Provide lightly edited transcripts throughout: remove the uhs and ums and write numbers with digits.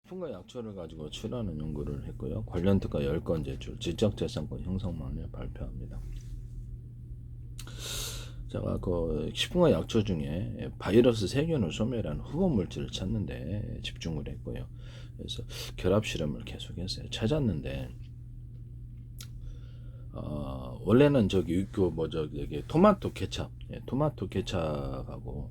식품과 약초를 가지고 출하는 연구를 했고요. 관련 특허 10건 제출, 지적재산권 형성만을 발표합니다. 제가 그 식품과 약초 중에 바이러스 세균을 소멸하는 후보 물질을 찾는데 집중을 했고요. 그래서 결합 실험을 계속했어요. 찾았는데 원래는 저기 이게 토마토 케찹, 토마토 케찹하고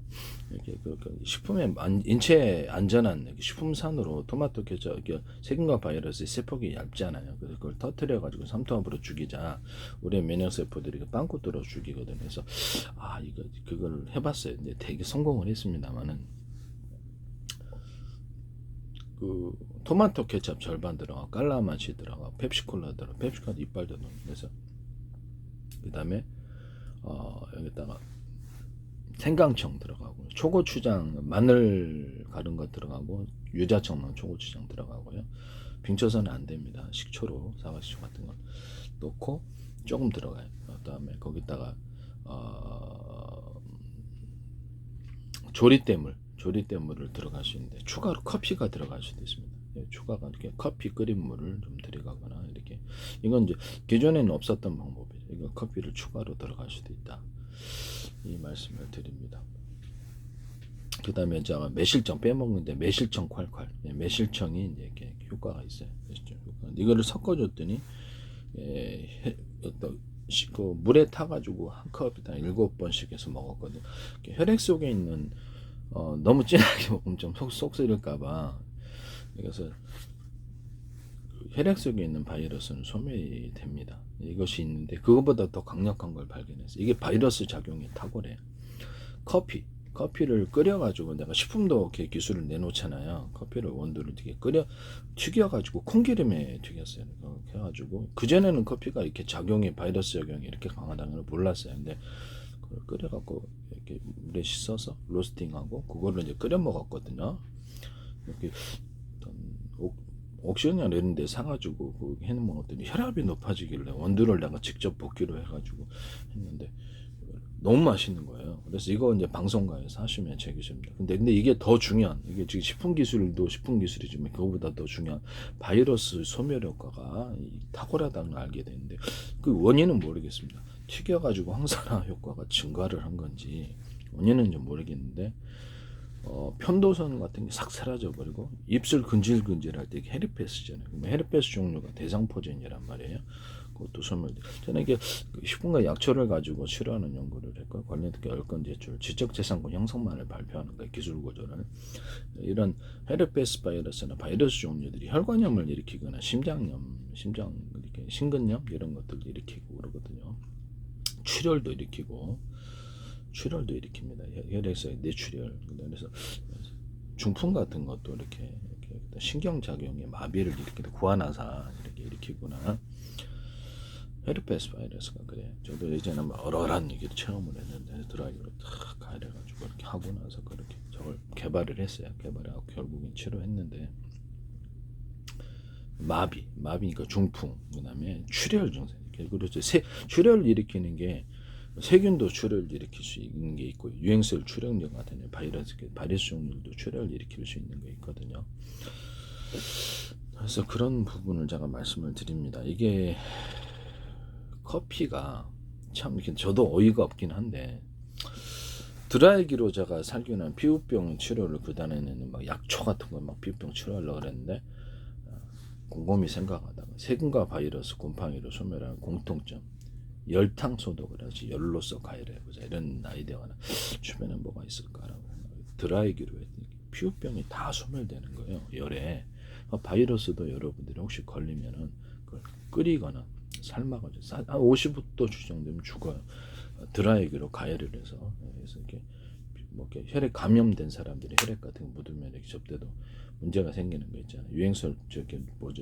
이렇게 식품에 인체에 안전한 식품산으로 토마토 케찹, 세균과 바이러스의 세포가 얇잖아요. 그래서 그걸 터트려 가지고 삼투압으로 죽이자 우리의 면역 세포들이 빵꾸 뚫어 죽이거든요. 그래서 그걸 해봤어요. 근데 되게 성공을 했습니다만은 그 토마토 케찹 절반 들어가, 깔라맛이 들어가, 펩시콜라 들어가, 펩시콜라 이빨 들어가. 그래서 그 다음에 여기다가 생강청 들어가고, 초고추장, 마늘 가른 거 들어가고, 유자청 넣은 초고추장 들어가고요. 빙쳐서는 안 됩니다. 식초로, 사과식초 같은 거 넣고 조금 들어가요. 그다음에 거기다가 조리대물을 들어갈 수 있는데 추가로 커피가 들어갈 수도 있습니다. 추가가 이렇게 커피 끓인 물을 좀 들어가거나 이렇게, 이건 이제 기존에는 없었던 방법이에요. 이거 커피를 추가로 들어갈 수도 있다, 이 말씀을 드립니다. 그 다음에 제가 매실청 빼먹는데 매실청 콸콸, 매실청이 이제 이렇게 효과가 있어요. 매실청 효과. 이거를 섞어줬더니 그 물에 타가지고 한 컵이다 7번씩 해서 먹었거든요. 혈액 속에 있는 너무 진하게 먹으면 좀 속 쓰릴까봐, 그래서 혈액 속에 있는 바이러스는 소멸이 됩니다. 이것이 있는데 그것보다 더 강력한 걸 발견했어요. 이게 바이러스 작용이 탁월해요. 커피를 끓여가지고, 내가 식품도 이렇게 기술을 내놓잖아요. 커피를 원두를 되게 튀겨가지고 콩기름에 튀겼어요. 해가지고 그전에는 커피가 이렇게 바이러스 작용이 이렇게 강하다는 걸 몰랐어요. 근데 그걸 끓여갖고 이렇게 물에 씻어서 로스팅하고 그거를 이제 끓여 먹었거든요. 이렇게 옥션이나 이런 데 사가지고 그 해먹었더니 혈압이 높아지길래 원두를 내가 직접 볶기로 해가지고 했는데 너무 맛있는 거예요. 그래서 이거 이제 방송가에서 하시면 제기십니다. 근데 이게 더 중요한, 이게 지금 식품 기술이지만 그거보다 더 중요한 바이러스 소멸 효과가 탁월하다는 걸 알게 됐는데, 그 원인은 모르겠습니다. 튀겨가지고 항산화 효과가 증가를 한 건지 원인은 좀 모르겠는데, 편도선 같은 게 싹 사라져 버리고 입술 근질근질할 때 헤르페스잖아요. 헤르페스 종류가 대상포진이란 말이에요. 그것도 소멸돼. 저는 이게 식품과 약초를 가지고 치료하는 연구를 했고, 관련 특허 10건 제출, 지적재산권 형성만을 발표하는 거예요. 기술 구조를. 이런 헤르페스 바이러스나 바이러스 종류들이 혈관염을 일으키거나 심장 이렇게 심근염 이런 것들을 일으키고 그러거든요. 출혈도 일으킵니다. 혈액의 뇌출혈. 그래서 중풍 같은 것도 이렇게 신경작용에 마비를 일으키고 구안화사 이렇게 일으키거나, 헤르페스 바이러스가 그래. 저도 예전에 얼얼한 얘기를 체험을 했는데 드라이브로 탁 가려가지고 이렇게 하고 나서 그렇게 저걸 개발을 했어요. 개발하고 결국엔 치료했는데, 마비니까 중풍, 그다음에 출혈 증상. 그렇죠. 출혈을 일으키는 게 세균도 출혈을 일으킬 수 있는 게 있고, 유행성 출혈력 같은 바이러스 종류도 출혈을 일으킬 수 있는 게 있거든요. 그래서 그런 부분을 제가 말씀을 드립니다. 이게 커피가 참 저도 어이가 없긴 한데, 드라이기로 제가 살균한 피부병 치료를 그다음에는 막 약초 같은 거 막 피부병 치료하려고 그랬는데, 곰곰이 생각하다가 세균과 바이러스 곰팡이를 소멸하는 공통점, 열탕 소독을 하지 열로서 가열을 해보자, 이런 아이디어가 주변에 뭐가 있을까라고 드라이기로 했더니 피부병이 다 소멸되는 거예요. 열에. 바이러스도 여러분들이 혹시 걸리면은 그걸 끓이거나 삶아가지고 한 50도 정도면 죽어요. 드라이기로 가열을 해서. 그래서 이렇게 이렇게 혈액 감염된 사람들이 혈액 같은 거 묻으면 이렇게 접대도 문제가 생기는 거 있잖아요. 유행설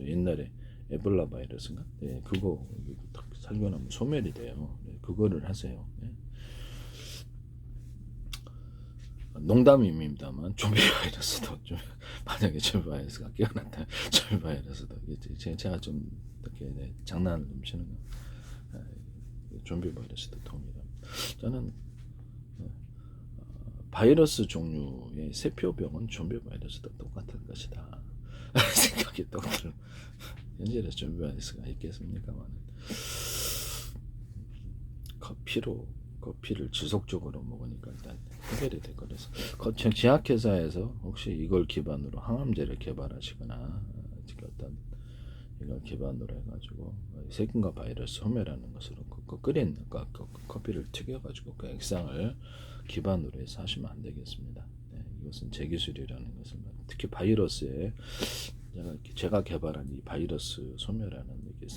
옛날에 에볼라 바이러스인가? 네, 그거 살균하면 소멸이 돼요. 네, 그거를 하세요. 네. 농담입니다만 좀비 바이러스도 좀 만약에 좀비 바이러스가 깨어났다, 좀비 바이러스도 제가 좀 이렇게 장난을 좀 치는 거, 좀비 바이러스도 도움이 됩니다. 저는 바이러스 종류의 세포병은 좀비 바이러스도 똑같은 것이다. 이렇게 떡들을 현실에서 준비할 수가 있겠습니까만, 커피를 지속적으로 먹으니까 일단 해결이 될 거라서, 제약회사에서 혹시 이걸 기반으로 항암제를 개발하시거나 어떤 이걸 기반으로 해가지고 세균과 바이러스 소멸하는 것으로 끓인 커피를 튀겨가지고 그 액상을 기반으로 해서 하시면 안 되겠습니다. 네, 이것은 제 기술이라는 것은 특히 바이러스에 제가 개발한 이 바이러스 소멸하는 이게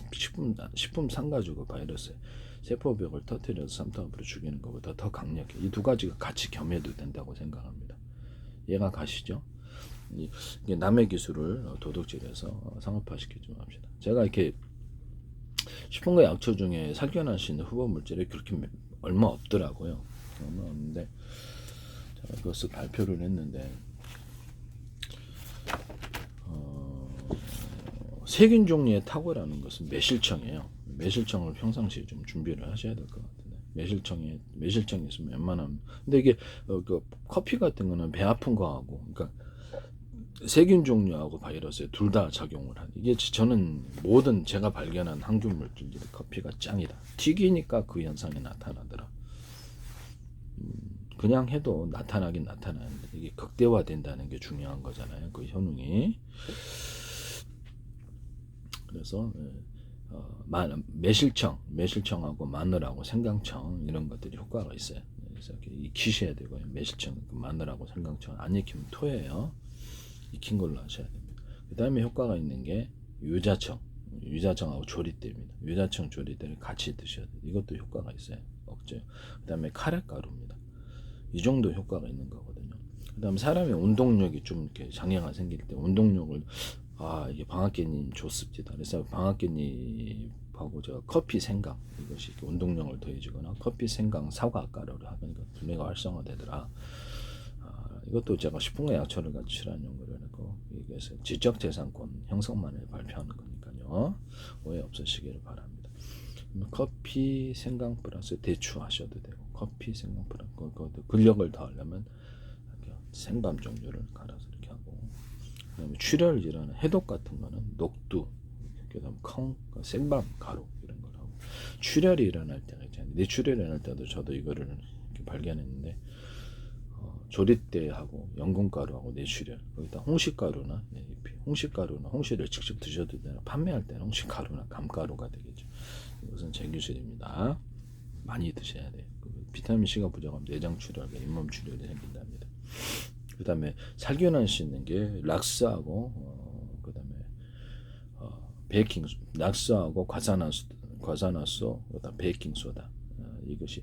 식품 산 가지고 바이러스 세포벽을 터뜨려서 삼투압으로 죽이는 것보다 더 강력해. 이 두 가지가 같이 겸해도 된다고 생각합니다. 이해가 가시죠? 이게 남의 기술을 도둑질해서 상업화시키지 맙시다. 제가 이렇게 식품과 약초 중에 살균할 수 있는 후보 물질이 그렇게 얼마 없더라고요. 얼마 없는데 제가 그것을 발표를 했는데 세균 종류의 탁월하는 것은 매실청이에요. 매실청을 평상시에 좀 준비를 하셔야 될 것 같은데, 매실청이 있으면 웬만하면. 근데 이게 그 커피 같은 거는 배 아픈 거하고, 그러니까 세균 종류하고 바이러스에 둘 다 작용을 하는, 이게 저는 모든 제가 발견한 항균 물질들이 커피가 짱이다. 튀기니까 그 현상이 나타나더라. 그냥 해도 나타나긴 나타나는데 이게 극대화된다는 게 중요한 거잖아요. 그 효능이. 그래서 매실청하고 마늘하고 생강청 이런 것들이 효과가 있어요. 그래서 익히셔야 되고요. 매실청, 마늘하고 생강청 안 익히면 토해요. 익힌 걸로 하셔야 됩니다. 그 다음에 효과가 있는 게 유자청하고 조리대입니다. 유자청, 조리대를 같이 드셔야 돼요. 이것도 효과가 있어요. 먹죠. 그 다음에 카레가루입니다. 이 정도 효과가 있는 거거든요. 그 다음에 사람의 운동력이 좀 이렇게 장애가 생길 때 운동력을 이게 방학개님 좋습니다. 그래서 방학개님하고 제가 커피 생강 이것이 운동량을 더해주거나 커피 생강 사과가루를 하니까 두뇌가 활성화되더라. 이것도 제가 식품과 약초를 같이 실험 연구를 했고, 이게서 지적재산권 형성만을 발표하는 거니까요. 오해 없으시기를 바랍니다. 커피 생강 플러스 대추 하셔도 되고, 커피 생강 플러스 근력을 더하려면 생밤 종류를 갈아서 이렇게 하고, 그다음에 출혈 일어나는 해독 같은 거는 녹두, 그다음 생밤 가루 이런 걸 하고, 출혈이 일어날 때가 있잖아요. 뇌출혈이 일어날 때도 저도 이거를 이렇게 발견했는데, 조리대하고 연근가루하고 뇌출혈, 거기다 홍시가루나 홍시를 직접 드셔도 되나, 판매할 때는 홍시가루나 감가루가 되겠죠. 이것은 제 기술입니다. 많이 드셔야 돼요. 비타민 C가 부족하면 내장 출혈과 잇몸 출혈이 생긴답니다. 그 다음에 살균할 수 있는 게 락스하고 그 다음에 락스하고 과산화수, 그다음 베이킹소다. 이것이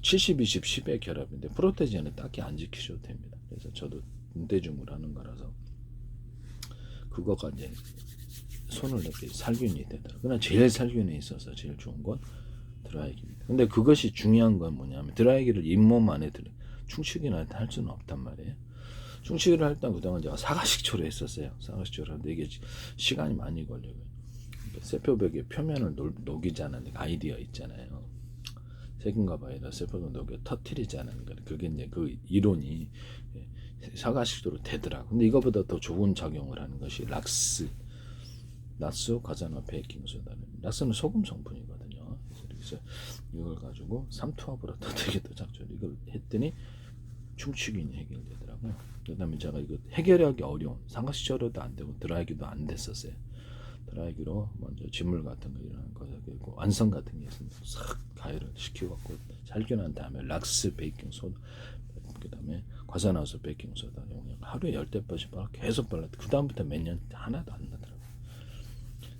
70, 20, 10의 결합인데 프로테이지는 딱히 안 지키셔도 됩니다. 그래서 저도 눈대중을 하는 거라서 그거가 이제 손을 이렇게 살균이 되더라고요. 그러나 제일 살균에 있어서 제일 좋은 건 드라이기입니다. 근데 그것이 중요한 건 뭐냐면, 드라이기를 잇몸 안에 충치기나 할 수는 없단 말이에요. 충치기를 할 때 그동안 제가 사과식초를 했었어요. 사과식초를 하는데 이게 시간이 많이 걸려요. 세포벽의 표면을 녹이자는 아이디어 있잖아요. 세균과 바이러스 세포벽을 녹여 터트리자는 거. 그게 이제 그 이론이 사과식초로 되더라. 근데 이거보다 더 좋은 작용을 하는 것이 락스, 과산화 베이킹소다는, 락스는 소금 성분이거든요. 그래서 이걸 가지고 삼투압으로 터뜨리기도 작죠. 이걸 했더니 충치균이 해결되더라고요. 그다음에 제가 이거 해결하기 어려운 사과식초로도 안 되고 드라이기도 안 됐었어요. 드라이기로 먼저 진물 같은 거 이런 거 그리고 완성 같은 게 있으면 싹 가열을 시키고 살균한 다음에 락스 베이킹소다, 그다음에 과산화수 베이킹소다 하루에 10대씩 계속 발랐. 그 다음부터 몇 년 하나도 안 나더라고요.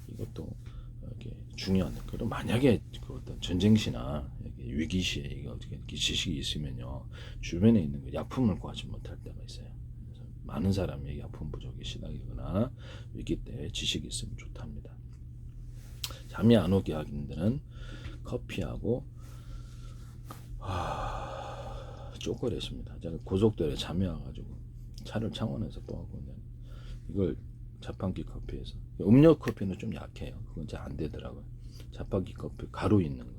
이것도 이렇게 중요한. 그리고 만약에 그 어떤 전쟁시나 위기 시에 이거 어떻게 지식이 있으면요, 주변에 있는 거 약품을 구하지 못할 때가 있어요. 그래서 많은 사람이 약품 부족에 시달리거나 위기 때 지식이 있으면 좋답니다. 잠이 안 오게 하는 데는 커피하고 초콜릿입니다. 제가 고속도로에 잠이 와가지고 차를 창원에서 뽑았고, 이걸 자판기 커피에서, 음료 커피는 좀 약해요. 그건 잘 안 되더라고요. 자판기 커피 가루 있는 거,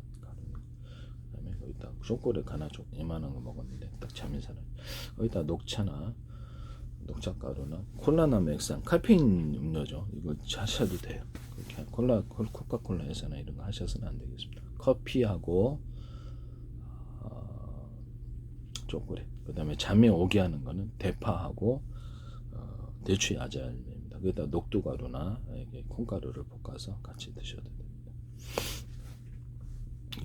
그다음에 거기다 초콜릿 하나 이만한 거 먹었는데 딱 잠이 살아요. 거기다 녹차나 녹차가루나 콜라나 맥산, 카페인 음료죠. 이거 하셔도 돼요. 그렇게 코카콜라에서나 이런 거 하셔서는 안 되겠습니다. 커피하고 초콜릿, 그 다음에 잠이 오게 하는 거는 대파하고 대추 야자입니다. 거기다 녹두가루나 콩가루를 볶아서 같이 드셔도 됩니다.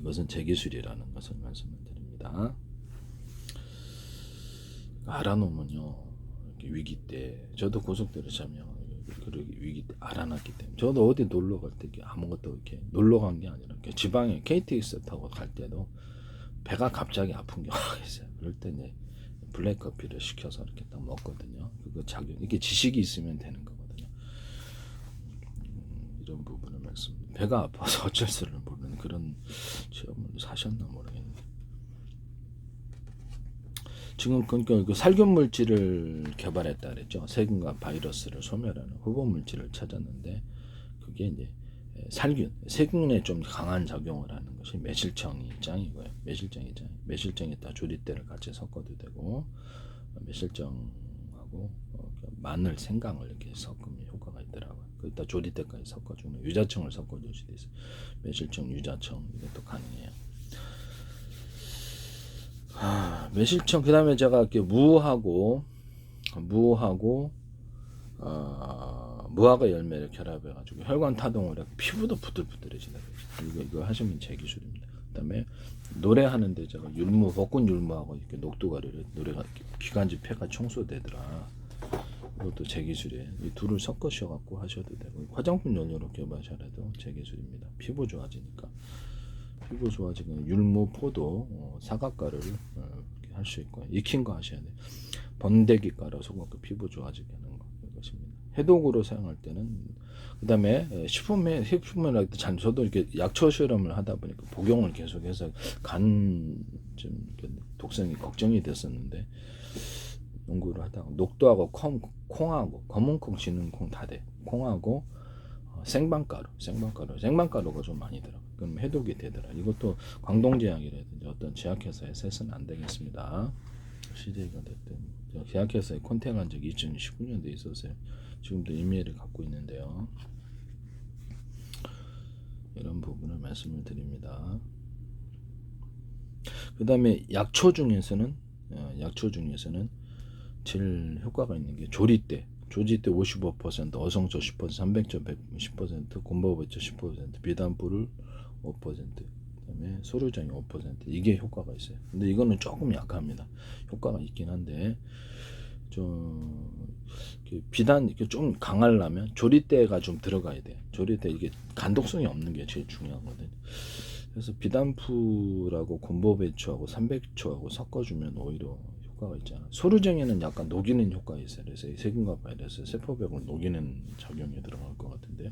이것은 제 기술이라는 것을 말씀을 드립니다. 알아놓으면요, 위기 때, 저도 고속도로 참여 위기 때 알아놨기 때문에, 저도 어디 놀러 갈 때 아무것도 이렇게 놀러 간 게 아니라 이렇게 지방에 KTX 타고 갈 때도 배가 갑자기 아픈 경우가 있어요. 그럴 때 이제 블랙 커피를 시켜서 이렇게 딱 먹거든요. 그거 작용, 이게 지식이 있으면 되는 거거든요. 이런 부분을 말씀. 배가 아파서 어쩔 수를 모르는 그런 체험을 사셨나 모르겠는데. 지금 그러니까 그 살균 물질을 개발했다 그랬죠. 세균과 바이러스를 소멸하는 후보 물질을 찾았는데, 그게 이제 살균, 세균에 좀 강한 작용을 하는 것이 매실청이 짱이고요. 매실청에다 조리대를 같이 섞어도 되고, 매실청하고 마늘, 생강을 이렇게 섞으면 효과가 있더라고요. 거기다 조리대까지 섞어주는, 유자청을 섞어줄 수도 있어요. 매실청, 유자청 이것도 가능해요. 매실청, 그 다음에 제가 이렇게 무하고 무화과 열매를 결합해가지고 혈관 타동을 하고 피부도 부들부들해지다. 이거 하시면 제 기술입니다. 그다음에 노래하는데 제가 볶은 율무하고 이렇게 녹두가루를 노래가 기관지 폐가 청소되더라. 이것도 제 기술이에요. 이 둘을 섞으셔갖고 하셔도 되고, 화장품 연료로 개발하셔도 제 기술입니다. 피부 좋아지니까. 피부 좋아지는 율무, 포도, 사과가루를 할 수 있고, 익힌 거 하셔야 돼요. 번데기 가루 섞어서 피부 좋아지게 하는 거, 이것입니다. 해독으로 사용할 때는, 그 다음에 식품을 할 때 저도 이렇게 약초 실험을 하다 보니까 복용을 계속해서 간 좀 독성이 걱정이 됐었는데, 연구를 하다가 녹두하고 콩하고 검은콩, 진은콩 다 돼. 콩하고 생방가루가 좀 많이 들어. 그럼 해독이 되더라. 이것도 광동제약이라든지 어떤 제약회사에 세서는 안 되겠습니다. 시대가 됐든 제약회사에 컨택한 적이 2019년도에 있었어요. 지금도 이메일을 갖고 있는데요. 이런 부분을 말씀을 드립니다. 그 다음에 약초 중에서는 제일 효과가 있는 게 조리대 55%, 어성초 10%, 삼백초 10%, 곰보배초 10%, 비단불을 5%, 그다음에 소류장이 5%. 이게 효과가 있어요. 근데 이거는 조금 약합니다. 효과가 있긴 한데, 좀 비단 좀 강하려면 조리대가 좀 들어가야 돼. 조리대, 이게 간독성이 없는 게 제일 중요하거든요. 그래서 비단풀하고 곰보배초하고 삼백초하고 섞어주면 오히려 효과가 있잖아. 소류쟁이는 약간 녹이는 효과가 있어요. 그래서 세균과 바이러스, 세포벽을 녹이는 작용이 들어갈 것 같은데요.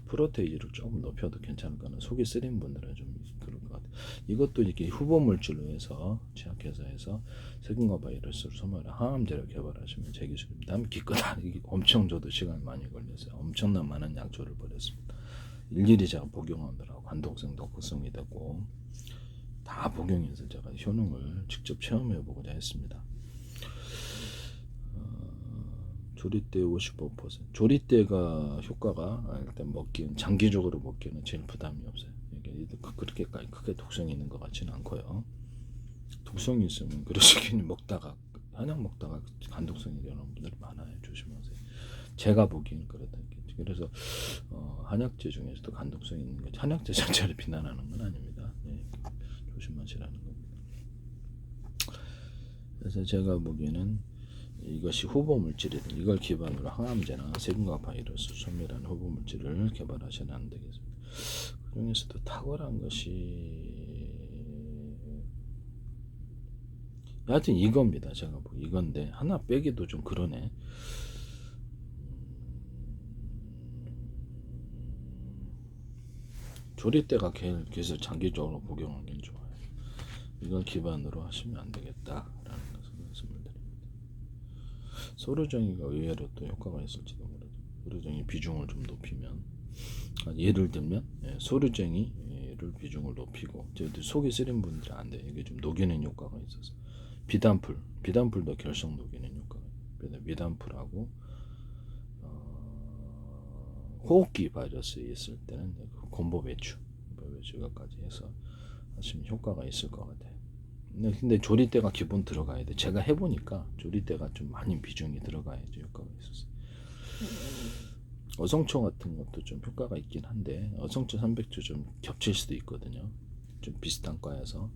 프로테이지를 조금 높여도 괜찮을까나. 속이 쓰린 분들은 좀 그럴 것 같아요. 이것도 이렇게 후보 물질로 해서 제약회사에서 세균과 바이러스를 소멸한 항암제를 개발하시면 제 기술입니다. 다음에 기껏 이게 엄청 저도 시간 많이 걸렸어요. 엄청난 많은 약초를 버렸습니다. 일일이 제가 복용하느라고 관독성, 독성이 되고 다 복용해서 제가 효능을 직접 체험해보고자 했습니다. 조리대 55%. 조리대가 효과가 일단 먹기는, 장기적으로 먹기는 제일 부담이 없어요. 이게 그렇게까지 크게 독성이 있는 것 같지는 않고요. 독성이 있으면 그러시긴 한약 먹다가 간독성이 되는 분들이 많아요. 조심하세요. 제가 보기에는 그렇다. 그래서 한약재 중에서도 간독성이 있는 거죠. 한약재 자체를 비난하는 건 아닙니다. 네, 조심하시라는 겁니다. 그래서 제가 보기에는 이것이 후보 물질이든 이걸 기반으로 항암제나 세균과 바이러스 소멸하는 후보 물질을 개발하셔야 안 되겠습니다. 그 중에서도 탁월한 것이 하여튼 이겁니다. 제가 보기 이건데 하나 빼기도 좀 그러네. 조리대가 계속 장기적으로 복용하기는 좋아요. 이걸 기반으로 하시면 안 되겠다라는 것을 말씀을 드립니다. 소르정이가 의외로 또 효과가 있을지도 모르죠. 소르정이 비중을 좀 높이면, 예를 들면 소르정이를 비중을 높이고, 저희들 속이 쓰린 분들은 안 돼. 이게 좀 녹이는 효과가 있어서 비단풀도 결석 녹이는 효과가 있어요. 그다음에 미단풀하고 호흡기 바이러스 있을 때는 곰보 배추가까지 해서 하시면 효과가 있을 것 같아요. 근데 조리대가 기본 들어가야 돼. 제가 해보니까 조리대가 좀 많이 비중이 들어가야지 효과가 있었어요. 어성초 같은 것도 좀 효과가 있긴 한데 어성초 300조 좀 겹칠 수도 있거든요. 좀 비슷한 과여서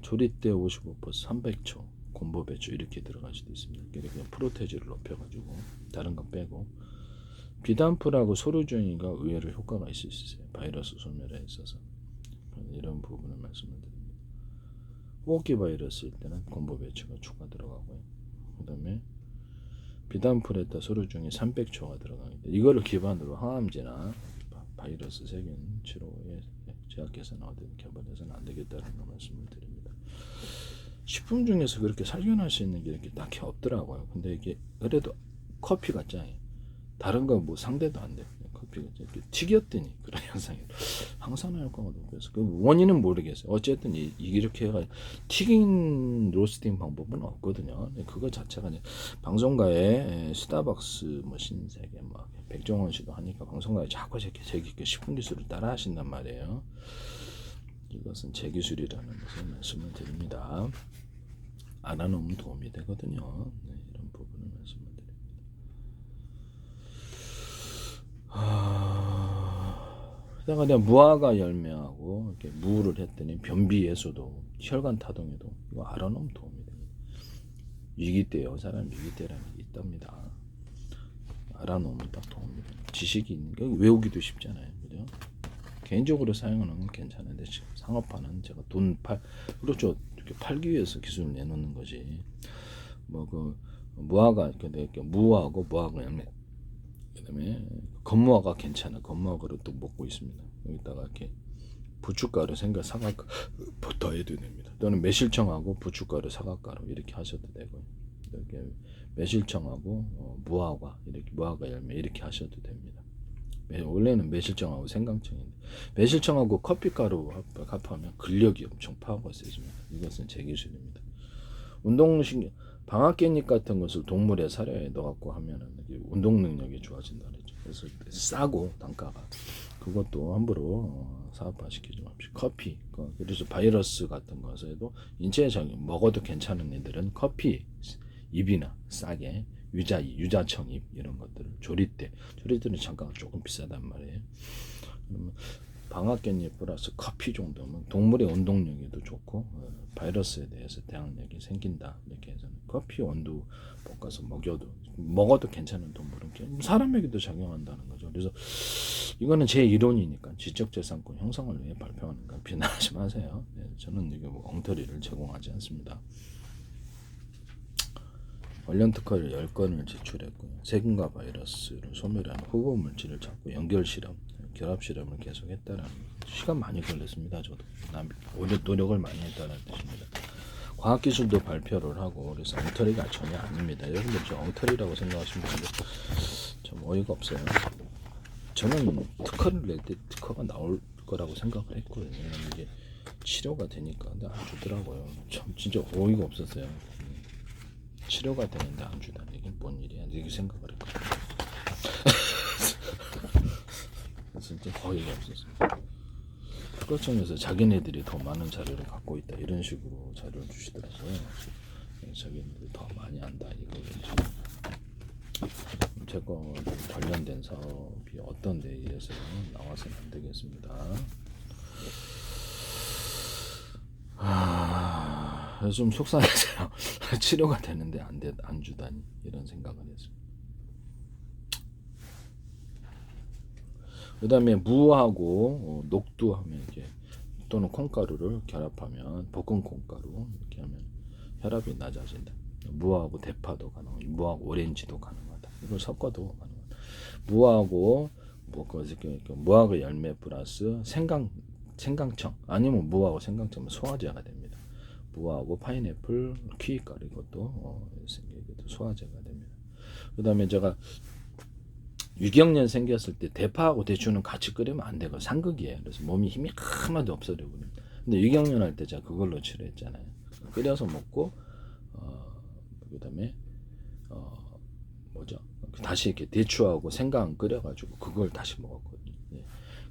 조리대 55% 300초 곰보 배추 이렇게 들어갈 수도 있습니다. 그냥 프로테즈를 높여가지고 다른 거 빼고 비단풀하고 소르종이가 의외로 효과가 있을 수 있어요. 바이러스 소멸에 있어서 이런 부분을 말씀을 드립니다. 호흡기 바이러스일 때는 곰보 배추가 추가 들어가고요. 그 다음에 비단풀에다 소르종이 300초가 들어갑니다. 이거를 기반으로 항암제나 바이러스 세균 치료에 제약해서는 어디든 개발해서는 안 되겠다는 거 말씀을 드립니다. 식품 중에서 그렇게 살균할 수 있는 게 이렇게 딱히 없더라고요. 근데 이게 그래도 커피가 짱이에요. 다른 거 뭐 상대도 안 돼. 커피가 이렇게 튀겼더니 그런 현상이 항산화 효과가 높아서 그 원인은 모르겠어요. 어쨌든 이렇게 해가 튀긴 로스팅 방법은 없거든요. 그거 자체가 방송가에 스타벅스 뭐 신세계 뭐 백종원 씨도 하니까 방송가에 자꾸 이렇게 제 식품 기술을 따라 하신단 말이에요. 이것은 제 기술이라는 것을 말씀을 드립니다. 알아놓으면 도움이 되거든요. 네, 이런 부분을 말씀을 드립니다. 그다가 내가 무화과 열매하고 이렇게 무를 했더니 변비 해소도 혈관 타동에도 이거 알아놓으면 도움이 됩니다. 위기 때요, 사람 위기 때라는 게 있답니다. 알아놓으면 딱 도움이 됩니다. 지식이 있는 게 외우기도 쉽잖아요, 그죠? 개인적으로 사용하는 건 괜찮은데 지금 상업화는 제가 그렇죠. 이렇게 팔기 위해서 기술을 내놓는 거지. 뭐 그 무화과 이렇게 무하고 무화과 열매. 그다음에 건무화가 괜찮아. 건무화를 또 먹고 있습니다. 여기다가 이렇게 부춧가루, 사과가루 더해도 됩니다. 또는 매실청하고 부춧가루, 사과가루 이렇게 하셔도 되고요. 이렇게 매실청하고 무화과 이렇게 무화과 열매 이렇게 하셔도 됩니다. 원래는 매실청하고 생강청인데 매실청하고 커피가루 합하면 근력이 엄청 파워가 세집니다. 이것은 제 기술입니다. 운동신경 방앗개잎 같은 것을 동물의 사료에 넣어갖고 하면은 운동 능력이 좋아진다 그랬죠. 그래서 싸고 단가가 그것도 함부로 사업화시키지 맙시다. 커피 그래서 바이러스 같은 것에도 인체에 먹어도 괜찮은 애들은 커피 잎이나 싸게 유자청잎 이런 것들을 조리대는 잠깐 조금 비싸단 말이에요. 그러면 방앗개잎 플러스 커피 정도면 동물의 운동력에도 좋고 바이러스에 대해서 대항력이 생긴다 이렇게 해서 커피 원두 볶아서 먹어도 괜찮은 동물은 사람에게도 작용한다는 거죠. 그래서 이거는 제 이론이니까 지적재산권 형성을 위해 발표하는 건 비난하지 마세요. 네, 저는 이게 뭐 엉터리를 제공하지 않습니다. 관련 특허를 10건을 제출했고요. 세균과 바이러스를 소멸하는 후보 물질을 찾고 연결 실험, 결합 실험을 계속했다라는 시간 많이 걸렸습니다. 저도 오래 노력을 많이 했다는 뜻입니다. 과학기술도 발표를 하고 그래서 엉터리가 전혀 아닙니다. 여러분들 저 엉터리라고 생각하시는 분들 좀 어이가 없어요. 저는 특허를 낼 때 특허가 나올 거라고 생각을 했거든요. 이게 치료가 되니까 근데 안 주더라고요. 참 진짜 어이가 없었어요. 치료가 되는데 안 주다니 이게 뭔 일이야 이렇게 생각을 했거든요. 진짜 어이가 없었어요. 특허청에서 자기네들이 더 많은 자료를 갖고 있다 이런 식으로 자료를 주시더라고요. 자기네들이 더 많이 안다 이거를 제가 관련된 사업이 어떤 데에 의해서 나와서는 안 되겠습니다. 좀 속상해서요. 치료가 되는데 안 주다니 이런 생각을 했습니다. 그 다음에 무하고 녹두하면 이제 또는 콩가루를 결합하면 볶은 콩가루 이렇게 하면 혈압이 낮아진다. 무하고 대파도 가능하고 무하고 오렌지도 가능하다. 이걸 섞어도 가능하다. 무하고 무하고 열매 플러스 생강청 아니면 무하고 생강청은 소화제가 됩니다. 무하고 파인애플 키위가루 이것도 소화제가 됩니다. 그 다음에 제가 유경련 생겼을 때 대파하고 대추는 같이 끓이면 안 되고 상극이에요. 그래서 몸이 힘이 하나도 없어져 버립니다. 근데 유경련 할 때 제가 그걸로 치료했잖아요. 끓여서 먹고 그다음에 뭐죠? 다시 이렇게 대추하고 생강 끓여가지고 그걸 다시 먹었거든요. 예.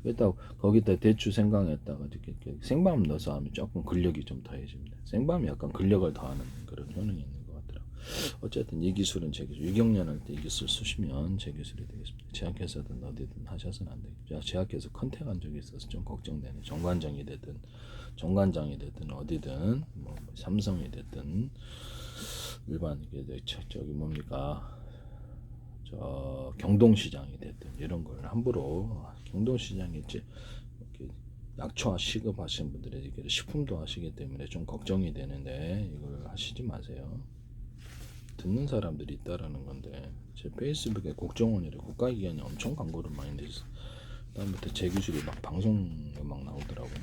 그렇다고 거기다 대추 생강에다가 이렇게 생밤 넣어서 하면 조금 근력이 좀 더해집니다. 생밤이 약간 근력을 더하는 그런 효능이 있는 것 같더라고요. 어쨌든 이 기술은 제 기술. 유경련 할 때 이 기술 쓰시면 제 기술이 되겠습니다. 제약회사든 어디든 하셔서는 안 되겠죠. 제약회사 컨택한 적이 있어서 좀 걱정되네. 정관장이 되든 어디든 뭐 삼성이 됐든 일반 이게 저기 뭡니까 저 경동시장이 됐든 이런 걸 함부로 경동시장이 이제 이렇게 약초화 시급하시는 분들이 이렇게 식품도 하시기 때문에 좀 걱정이 되는데 이걸 하시지 마세요. 듣는 사람들이 있다라는 건데 제 페이스북에 국정원이래 국가기관이 엄청 광고를 많이 내서 다음부터 제 기술이 막 방송에 막 나오더라고요.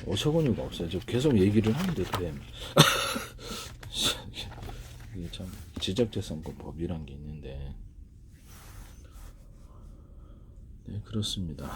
어처구니가 없어요. 저 계속 얘기를 하는데 돼. 이게 참 지적재산권 법이란 게 있는데 네 그렇습니다.